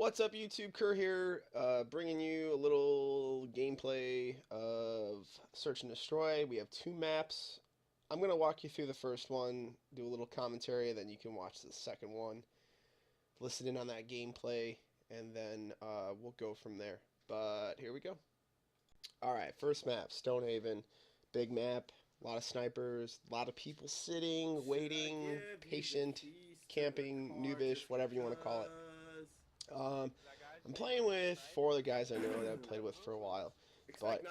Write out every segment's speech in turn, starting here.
What's up, YouTube? KiRR here, bringing you a little gameplay of Search and Destroy. We have two maps. I'm going to walk you through the first one, do a little commentary, then you can watch the second one, listen in on that gameplay, and then we'll go from there. But here we go. Alright, first map, Stonehaven. Big map, a lot of snipers, a lot of people sitting, waiting, patient, camping, noobish, whatever you want to call it. I'm playing with four of the guys I know that I've played with for a while, but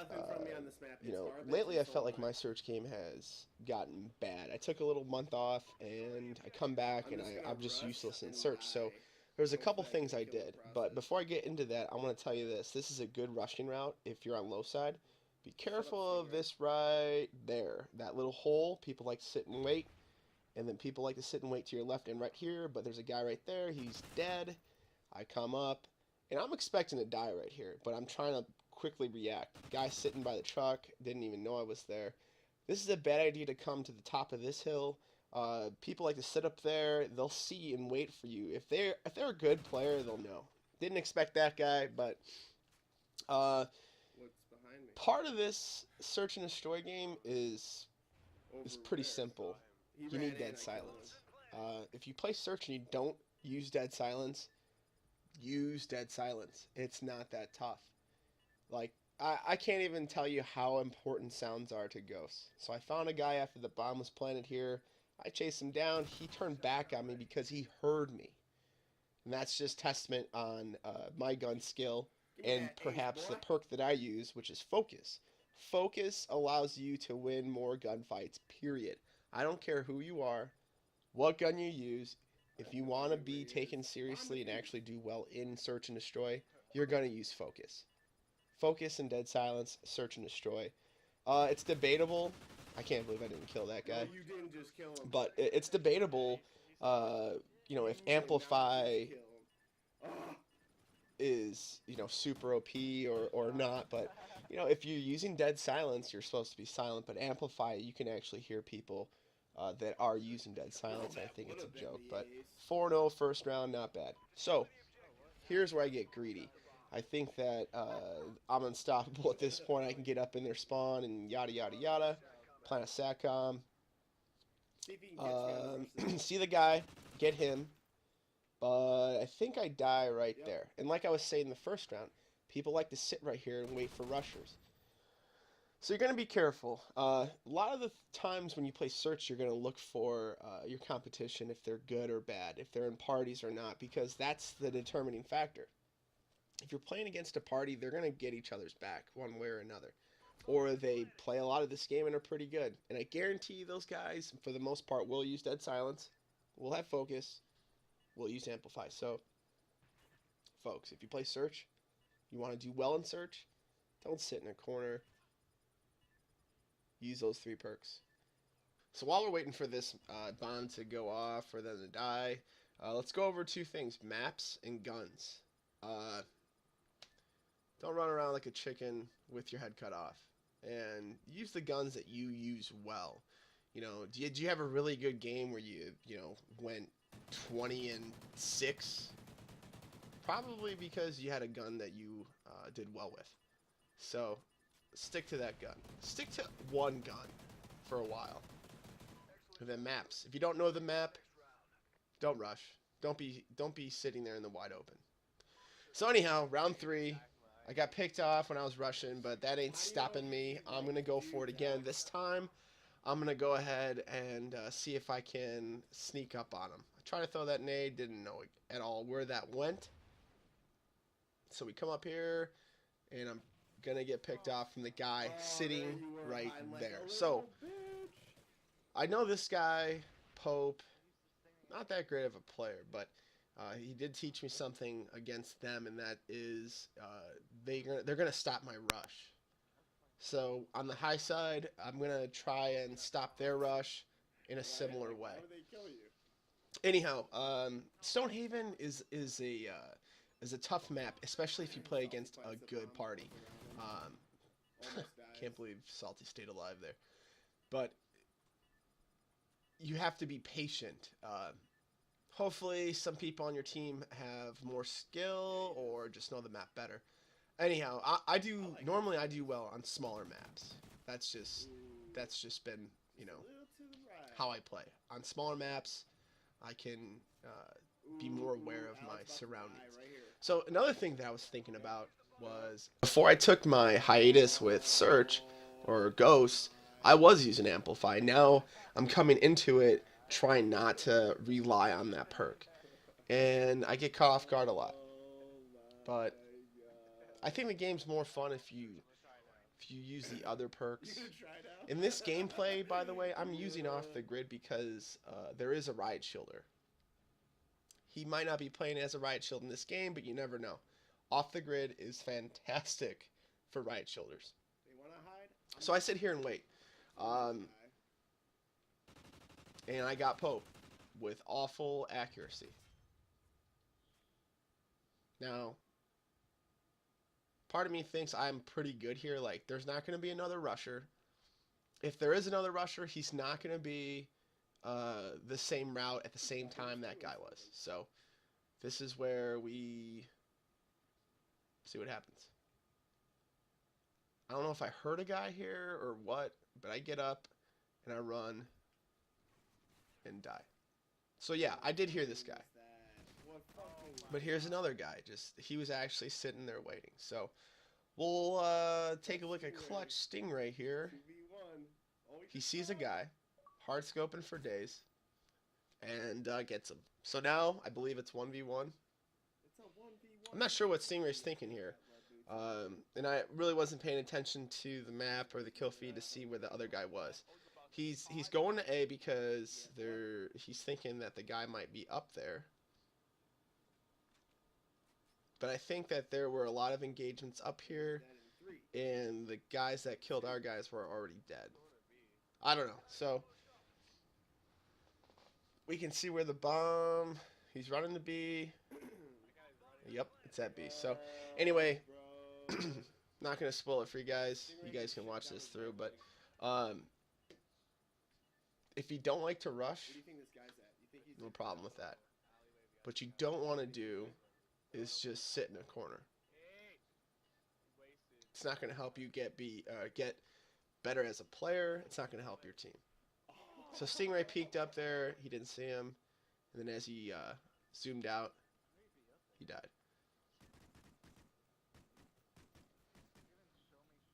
lately I felt like my search game has gotten bad. I took a little month off, and I come back, and I'm just useless in search. So there's a couple things I did, but before I get into that, I want to tell you this. This is a good rushing route if you're on low side. Be careful of this right there. That little hole, people like to sit and wait, and then people like to sit and wait to your left and right here, but there's a guy right there. He's dead. I come up, and I'm expecting to die right here, but I'm trying to quickly react. Guy sitting by the truck, didn't even know I was there. This is a bad idea to come to the top of this hill. People like to sit up there. They'll see and wait for you. If they're a good player, they'll know. Didn't expect that guy, but What's behind me? part of this search and destroy game is pretty simple. You need dead silence. If you play search and you don't use dead silence, use dead silence. It's not that tough. Like, I can't even tell you how important sounds are to ghosts. So I found a guy after the bomb was planted here. I chased him down. He turned back on me because he heard me. And that's just testament on my gun skill and perhaps the perk that I use, which is focus. Focus allows you to win more gunfights, period. I don't care who you are, what gun you use. If you want to be taken seriously and actually do well in search and destroy, you're going to use focus. Focus and dead silence, search and destroy. It's debatable. I can't believe I didn't kill that guy. No, you didn't just kill him. But it's debatable, if amplify is, super OP or not. But, if you're using dead silence, you're supposed to be silent. But amplify, you can actually hear people that are using dead silence. I think it's a joke, but 4-0 first round, not bad. So here's where I get greedy. I think that I'm unstoppable at this point. I can get up in their spawn and yada yada yada. Plant a satcom. See the guy, get him, but I think I die right there. And like I was saying in the first round, people like to sit right here and wait for rushers. So you're going to be careful. A lot of the times when you play search, you're going to look for your competition, if they're good or bad, if they're in parties or not, because that's the determining factor. If you're playing against a party, they're going to get each other's back one way or another. Or they play a lot of this game and are pretty good. And I guarantee you those guys, for the most part, will use dead silence, will have focus, will use amplify. So, folks, if you play search, you want to do well in search, don't sit in a corner. Use those three perks. So while we're waiting for this bond to go off or them to die, let's go over two things: maps and guns. Don't run around like a chicken with your head cut off, and use the guns that you use well. Do you have a really good game where you went 20-6? Probably because you had a gun that you did well with. So stick to that gun. Stick to one gun for a while. And then maps. If you don't know the map, don't rush. Don't be sitting there in the wide open. So anyhow, round 3. I got picked off when I was rushing, but that ain't stopping me. I'm going to go for it again. This time, I'm going to go ahead and see if I can sneak up on him. I tried to throw that nade, didn't know at all where that went. So we come up here, and I'm going to get picked off from the guy sitting right there. So, I know this guy, Pope, not that great of a player, but he did teach me something against them, and that is they're gonna stop my rush. So on the high side, I'm gonna try and stop their rush in a similar way. Anyhow, Stonehaven is a tough map, especially if you play against a good party. Can't believe Salty stayed alive there, but you have to be patient. hopefully some people on your team have more skill or just know the map better. Anyhow, I do normally I do well on smaller maps. That's just that's just been, you know, how I play. On smaller maps, I can be more aware of my surroundings. So another thing that I was thinking about was before I took my hiatus with Search or Ghost, I was using Amplify. Now I'm coming into it trying not to rely on that perk, and I get caught off guard a lot. But I think the game's more fun if you use the other perks. In this gameplay, by the way, I'm using off the grid because there is a riot shielder. He might not be playing as a riot shield in this game, but you never know. Off the grid is fantastic for riot shielders. So I sit here and wait. And I got Pope with awful accuracy. Now, part of me thinks I'm pretty good here. Like, there's not going to be another rusher. If there is another rusher, he's not going to be the same route at the same time that guy was. So, this is where we see what happens. I don't know if I heard a guy here or what, but I get up and I run and die. So yeah, I did hear this guy. But here's another guy. Just he was actually sitting there waiting. So we'll take a look at Clutch Stingray here. He sees a guy, hard scoping for days, and gets him. So now I believe it's 1v1. I'm not sure what Stingray's thinking here. And I really wasn't paying attention to the map or the kill feed to see where the other guy was. He's going to A because he's thinking that the guy might be up there. But I think that there were a lot of engagements up here, and the guys that killed our guys were already dead. I don't know. So we can see where the bomb. He's running to B. Yep, it's at B. So anyway, not gonna spoil it for you guys. You guys can watch this through. But if you don't like to rush, no problem with that. What you don't want to do is just sit in a corner. It's not going to help you get better as a player. It's not going to help your team. So Stingray peeked up there. He didn't see him. And then as he zoomed out, he died.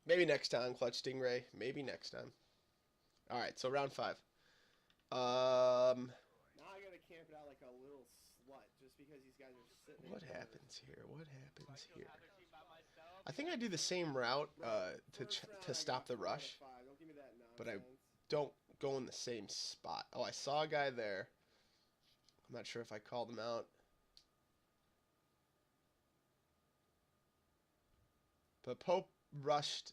Maybe next time, Clutch Stingray. Maybe next time. All right, so round 5. Now I gotta camp it out like a little slut just because these guys are sitting. What happens here? What happens here? I think I do the same route to stop the rush, but I don't go in the same spot. Oh, I saw a guy there. I'm not sure if I called him out. But Pope rushed.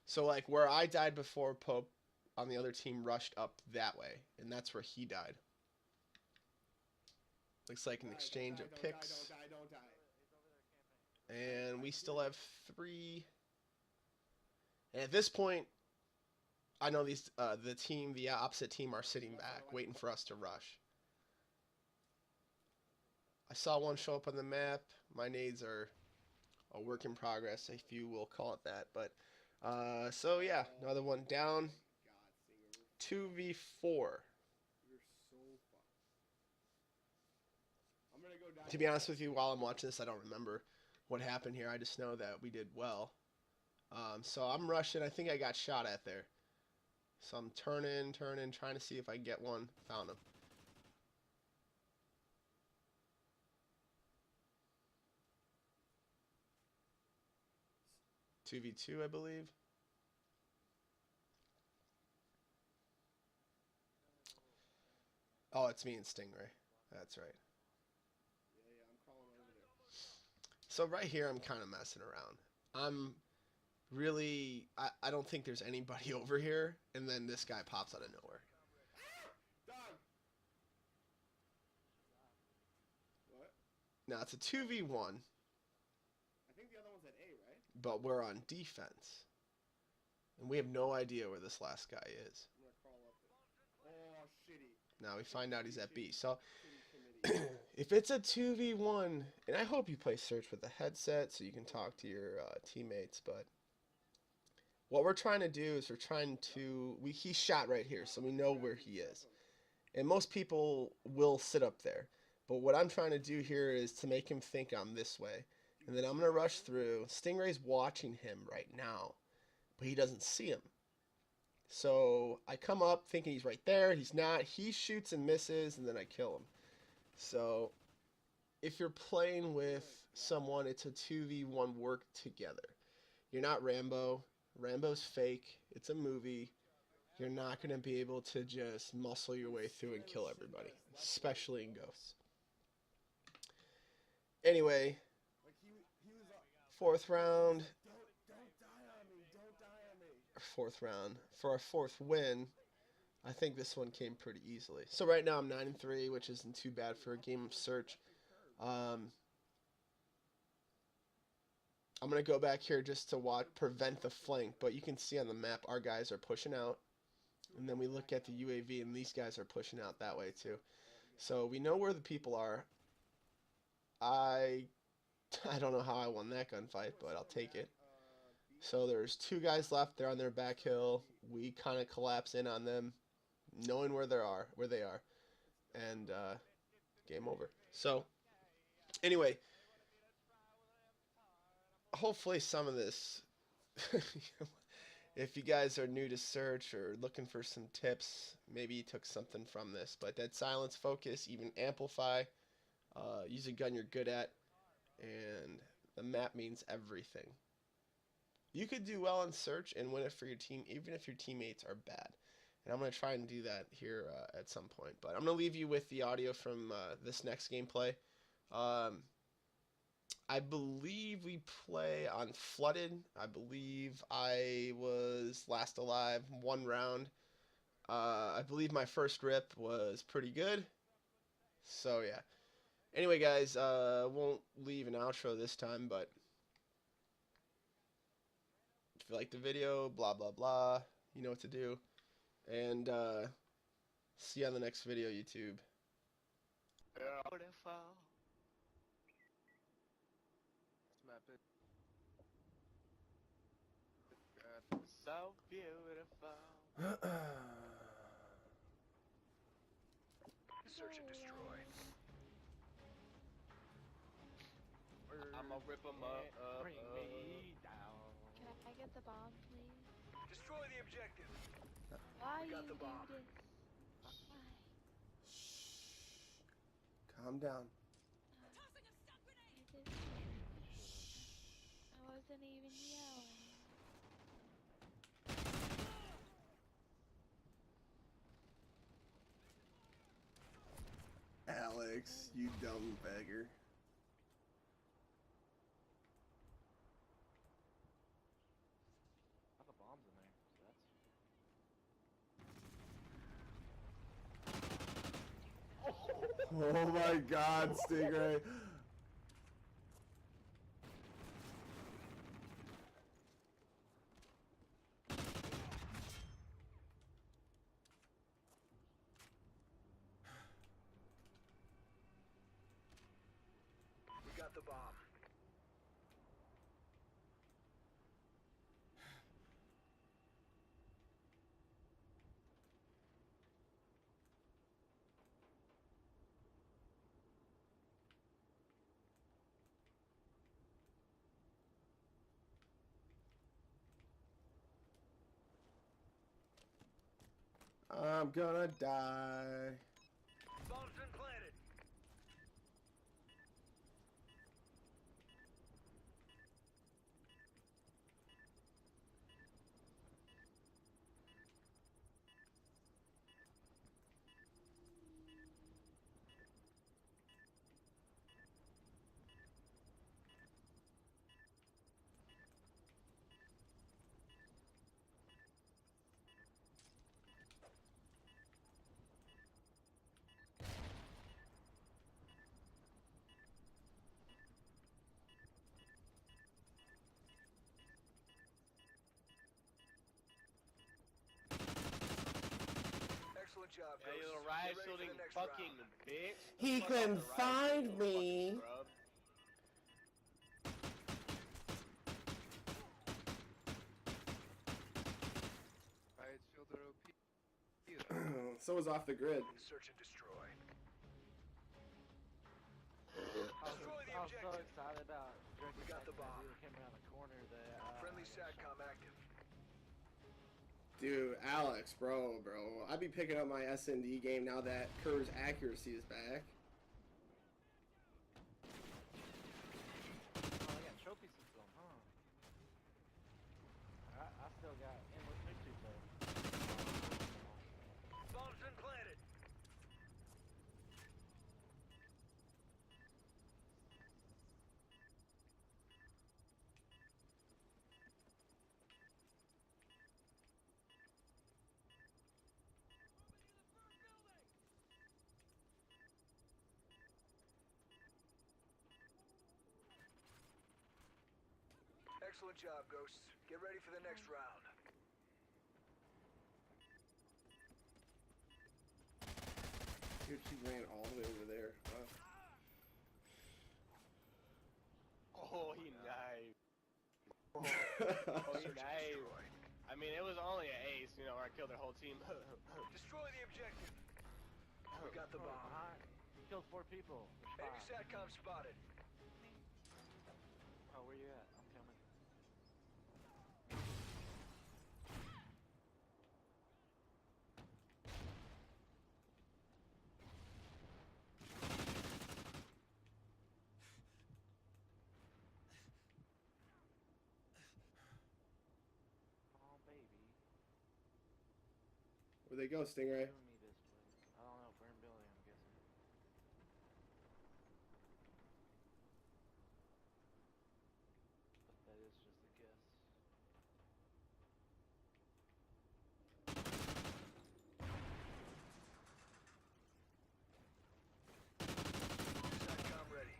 So, like, where I died before, Pope on the other team rushed up that way, and that's where he died. Looks like an exchange of picks. Don't die. And we still have 3. And at this point, I know the opposite team are sitting back, waiting for us to rush. I saw one show up on the map. My nades are a work in progress, if you will call it that. But so yeah, another one down. 2v4. To be honest with you, while I'm watching this, I don't remember what happened here. I just know that we did well. So I'm rushing. I think I got shot at there. So I'm turning, trying to see if I can get one. Found him. $2v2, I believe. Oh, it's me and Stingray. That's right. Yeah, I'm calling over there. So right here, I'm kind of messing around. I'm really, I don't think there's anybody over here, and then this guy pops out of nowhere. Dog. What? Now, it's a 2v1. I think the other one's at A, right? But we're on defense. And we have no idea where this last guy is. I'm gonna crawl up there. Oh, shitty. Now we find out he's at B. So If it's a 2v1, and I hope you play Search with a headset so you can talk to your teammates, but what we're trying to do is he shot right here, so we know where he is. And most people will sit up there. But what I'm trying to do here is to make him think I'm this way. And then I'm going to rush through. Stingray's watching him right now, but he doesn't see him. So I come up thinking he's right there. He's not. He shoots and misses, and then I kill him. So if you're playing with someone, it's a 2v1 work together. You're not Rambo. Rambo's fake. It's a movie. You're not going to be able to just muscle your way through and kill everybody, especially in Ghosts. Anyway, fourth round. Fourth round. For our fourth win, I think this one came pretty easily. So right now I'm 9-3, which isn't too bad for a game of Search. I'm going to go back here just to prevent the flank, but you can see on the map our guys are pushing out. And then we look at the UAV, and these guys are pushing out that way too. So we know where the people are. I don't know how I won that gunfight, but I'll take it. So there's 2 guys left. They're on their back hill. We kind of collapse in on them, knowing where they are, and game over. So anyway, hopefully some of this, if you guys are new to Search or looking for some tips, maybe you took something from this. But Dead Silence, Focus, even Amplify, use a gun you're good at, and the map means everything. You could do well in Search and win it for your team, even if your teammates are bad. And I'm going to try and do that here at some point. But I'm going to leave you with the audio from this next gameplay. I believe we play on Flooded. I believe I was last alive 1 round. I believe my first rip was pretty good. So, yeah. Anyway, guys, won't leave an outro this time, but if you like the video, blah, blah, blah, you know what to do. And see you on the next video, YouTube. So beautiful. Search and destroy. I'ma rip them up. Bring me down. Can I get the bomb, please? Destroy the objective. Why We got you the bomb. do this? Why? Shh. Calm down. I wasn't even yelling. Alex, you dumb beggar. The bombs in there. So Oh my God, Stingray. we got the bomb. I'm gonna die. Bomb's been planted. job, Yeah, you Ghosts. little Get riot ready for shooting the next fucking round. bitch. He Fuck can off the riot find shooting, little fucking me. scrub. Riot Shielder OP. So was off the grid. Search and destroy. I was Destroy the so objective. excited about drinking We got the something bomb. that came around the corner that Friendly I got SATCOM shot. active. Dude, Alex, bro. I'd be picking up my SnD game now that KiRR's accuracy is back. Oh, I got trophy system, huh? I still got endless pictures though. Bomb's been planted. Excellent job, Ghosts. Get ready for the next round. Dude, she ran all the way over there. Oh, he knifed. Oh, he Search and knifed. destroy. I mean, it was only an ace, you know, where I killed their whole team. Destroy the objective. We got the Oh, bomb. behind. Killed 4 people. There's Enemy 5. SATCOM spotted. Oh, where you at? I'm coming. Oh, baby. Where'd they go, Stingray? Giving me this place. I don't know. Burn building, I'm guessing. But that is just a guess. SATCOM ready.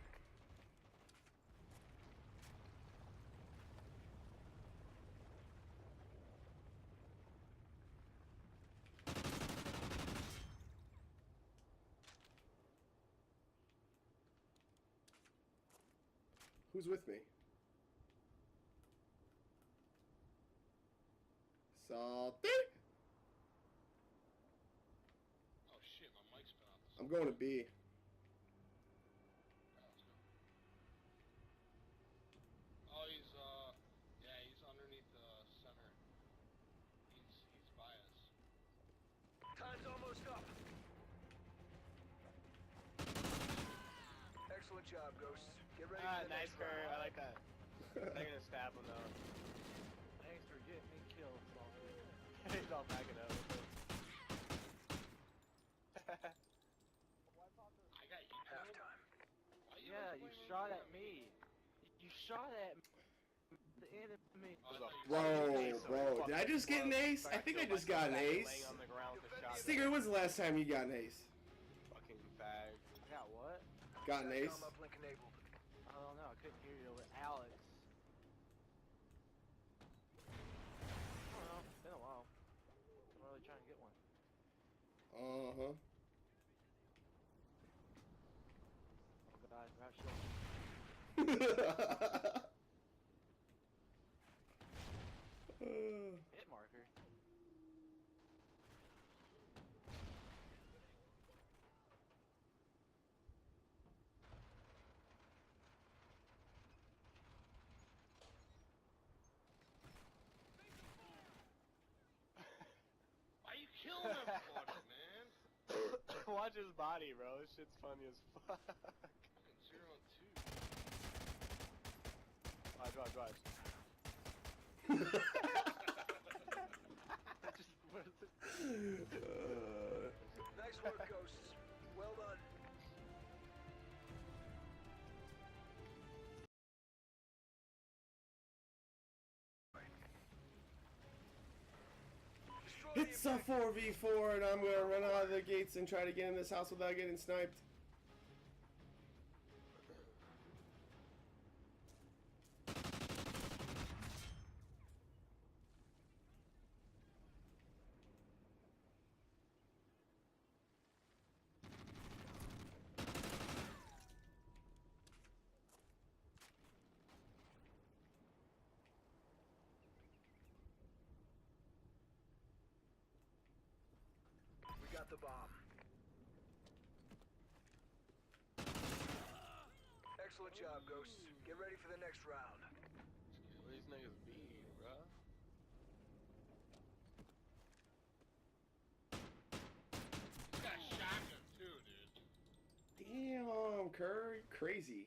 Who's with me? Salty. Oh shit, my mic's been off. I'm going to B. Oh, he's yeah, he's underneath the center. He's by us. Time's almost up. Excellent job, Ghosts. Get ready Ah, for the nice next Kurt. round. I like that. They're gonna stab him though. Thanks for getting me killed, Salty. He's all backing up. I got you. Halftime. Why Yeah, you shot at me. You shot at the enemy. Oh, I thought you Bro, did I just get an ace? I think I just got an ace. Laying on the ground with the shotgun. Stinger, when's the last time you got an ace? Fucking fag. I got what? Got an ace? SATCOM uplink enabled. I don't know. I couldn't hear you with Alex. I don't know. It's been a while. I'm really trying to get one. Uh-huh. Oh god, right shield. Hit marker. Why you killing them fuckers, man? Watch his body, bro. This shit's funny as fuck. Fucking 0-2. Watch. Just what is it? Nice work, Ghosts. Well done. Destroy the It's a objective. 4v4 and I'm gonna run out of the gates and try to get in this house without getting sniped. the bomb. Excellent job, Ghosts. Get ready for the next round. What these niggas be, bro? He's got shotgun too, dude. Damn, Kerr, you crazy.